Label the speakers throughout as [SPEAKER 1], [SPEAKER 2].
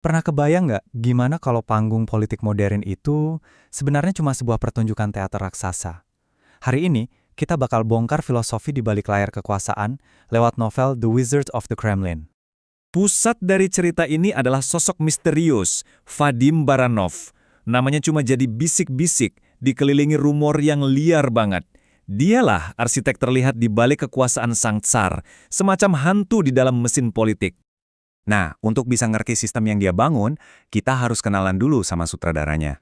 [SPEAKER 1] Pernah kebayang nggak gimana kalau panggung politik modern itu sebenarnya cuma sebuah pertunjukan teater raksasa? Hari ini, kita bakal bongkar filosofi di balik layar kekuasaan lewat novel The Wizard of the Kremlin.
[SPEAKER 2] Pusat dari cerita ini adalah sosok misterius, Vadim Baranov. Namanya cuma jadi bisik-bisik, dikelilingi rumor yang liar banget. Dialah arsitek terlihat di balik kekuasaan sang tsar, semacam hantu di dalam mesin politik.
[SPEAKER 3] Nah, untuk bisa ngerti sistem yang dia bangun, kita harus kenalan dulu sama sutradaranya.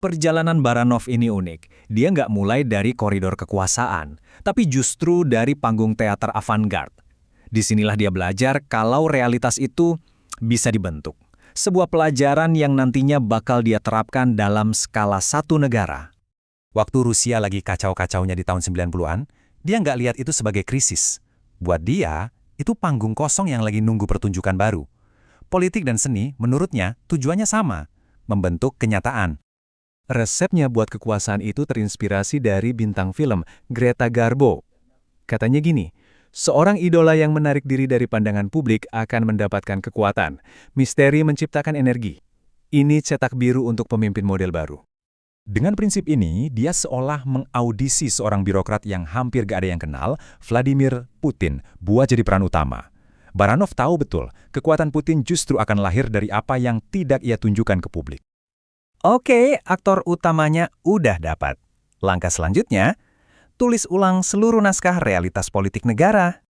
[SPEAKER 2] Perjalanan Baranov ini unik. Dia nggak mulai dari koridor kekuasaan, tapi justru dari panggung teater avant-garde. Disinilah dia belajar kalau realitas itu bisa dibentuk. Sebuah pelajaran yang nantinya bakal dia terapkan dalam skala satu negara.
[SPEAKER 3] Waktu Rusia lagi kacau-kacaunya di tahun 90-an, dia nggak lihat itu sebagai krisis. Buat dia, itu panggung kosong yang lagi nunggu pertunjukan baru. Politik dan seni, menurutnya, tujuannya sama, membentuk kenyataan.
[SPEAKER 2] Resepnya buat kekuasaan itu terinspirasi dari bintang film Greta Garbo. Katanya gini, seorang idola yang menarik diri dari pandangan publik akan mendapatkan kekuatan. Misteri menciptakan energi. Ini cetak biru untuk pemimpin model baru.
[SPEAKER 3] Dengan prinsip ini, dia seolah mengaudisi seorang birokrat yang hampir gak ada yang kenal, Vladimir Putin, buat jadi peran utama. Baranov tahu betul, kekuatan Putin justru akan lahir dari apa yang tidak ia tunjukkan ke publik.
[SPEAKER 2] Oke, aktor utamanya udah dapat. Langkah selanjutnya, tulis ulang seluruh naskah realitas politik negara.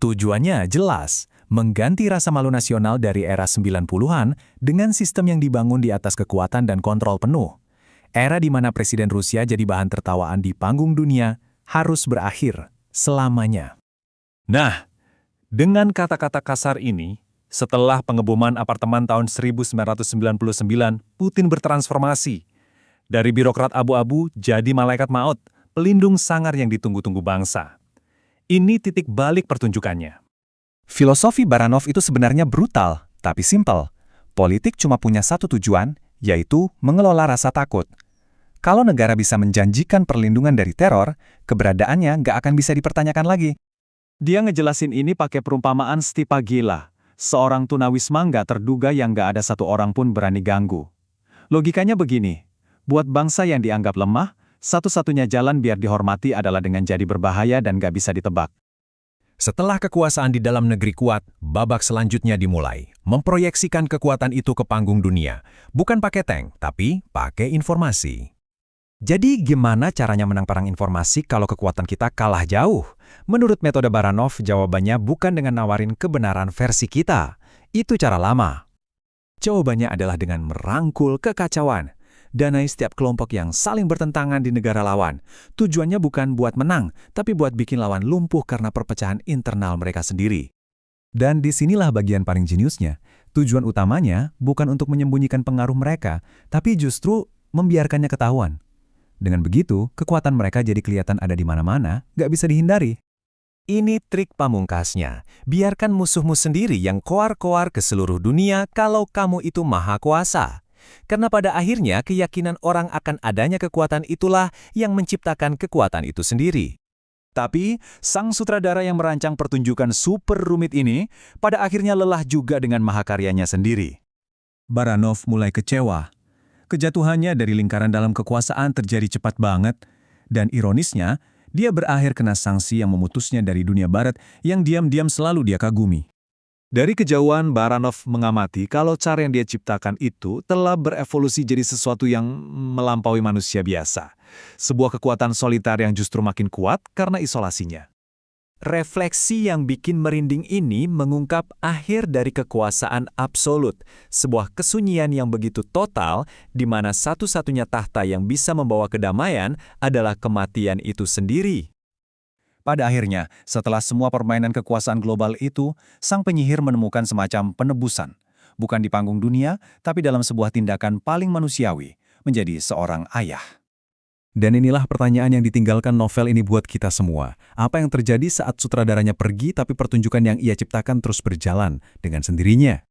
[SPEAKER 2] Tujuannya jelas, mengganti rasa malu nasional dari era 90-an dengan sistem yang dibangun di atas kekuatan dan kontrol penuh. Era di mana Presiden Rusia jadi bahan tertawaan di panggung dunia harus berakhir selamanya. Nah, dengan kata-kata kasar ini, setelah pengeboman apartemen tahun 1999, Putin bertransformasi. Dari birokrat abu-abu jadi malaikat maut, pelindung sangar yang ditunggu-tunggu bangsa. Ini titik balik pertunjukannya.
[SPEAKER 3] Filosofi Baranov itu sebenarnya brutal, tapi simpel. Politik cuma punya satu tujuan, yaitu mengelola rasa takut. Kalau negara bisa menjanjikan perlindungan dari teror, keberadaannya nggak akan bisa dipertanyakan lagi.
[SPEAKER 2] Dia ngejelasin ini pakai perumpamaan Stipa Gila. Seorang tunawisma nggak terduga yang nggak ada satu orang pun berani ganggu. Logikanya begini, buat bangsa yang dianggap lemah, satu-satunya jalan biar dihormati adalah dengan jadi berbahaya dan nggak bisa ditebak.
[SPEAKER 4] Setelah kekuasaan di dalam negeri kuat, babak selanjutnya dimulai. Memproyeksikan kekuatan itu ke panggung dunia. Bukan pakai tank, tapi pakai informasi.
[SPEAKER 3] Jadi gimana caranya menang perang informasi kalau kekuatan kita kalah jauh? Menurut metode Baranov, jawabannya bukan dengan nawarin kebenaran versi kita. Itu cara lama. Jawabannya adalah dengan merangkul kekacauan. Danai setiap kelompok yang saling bertentangan di negara lawan. Tujuannya bukan buat menang, tapi buat bikin lawan lumpuh karena perpecahan internal mereka sendiri. Dan disinilah bagian paling jeniusnya. Tujuan utamanya bukan untuk menyembunyikan pengaruh mereka, tapi justru membiarkannya ketahuan. Dengan begitu, kekuatan mereka jadi kelihatan ada di mana-mana, gak bisa dihindari.
[SPEAKER 4] Ini trik pamungkasnya. Biarkan musuhmu sendiri yang koar-koar ke seluruh dunia kalau kamu itu maha kuasa. Karena pada akhirnya keyakinan orang akan adanya kekuatan itulah yang menciptakan kekuatan itu sendiri.
[SPEAKER 2] Tapi, sang sutradara yang merancang pertunjukan super rumit ini, pada akhirnya lelah juga dengan mahakaryanya sendiri. Baranov mulai kecewa. Kejatuhannya dari lingkaran dalam kekuasaan terjadi cepat banget, dan ironisnya, dia berakhir kena sanksi yang memutusnya dari dunia barat yang diam-diam selalu dia kagumi. Dari kejauhan, Baranov mengamati kalau cara yang dia ciptakan itu telah berevolusi jadi sesuatu yang melampaui manusia biasa. Sebuah kekuatan solitar yang justru makin kuat karena isolasinya. Refleksi yang bikin merinding ini mengungkap akhir dari kekuasaan absolut, sebuah kesunyian yang begitu total di mana satu-satunya tahta yang bisa membawa kedamaian adalah kematian itu sendiri. Pada akhirnya, setelah semua permainan kekuasaan global itu, sang penyihir menemukan semacam penebusan, bukan di panggung dunia, tapi dalam sebuah tindakan paling manusiawi, menjadi seorang ayah.
[SPEAKER 1] Dan inilah pertanyaan yang ditinggalkan novel ini buat kita semua. Apa yang terjadi saat sutradaranya pergi tapi pertunjukan yang ia ciptakan terus berjalan dengan sendirinya?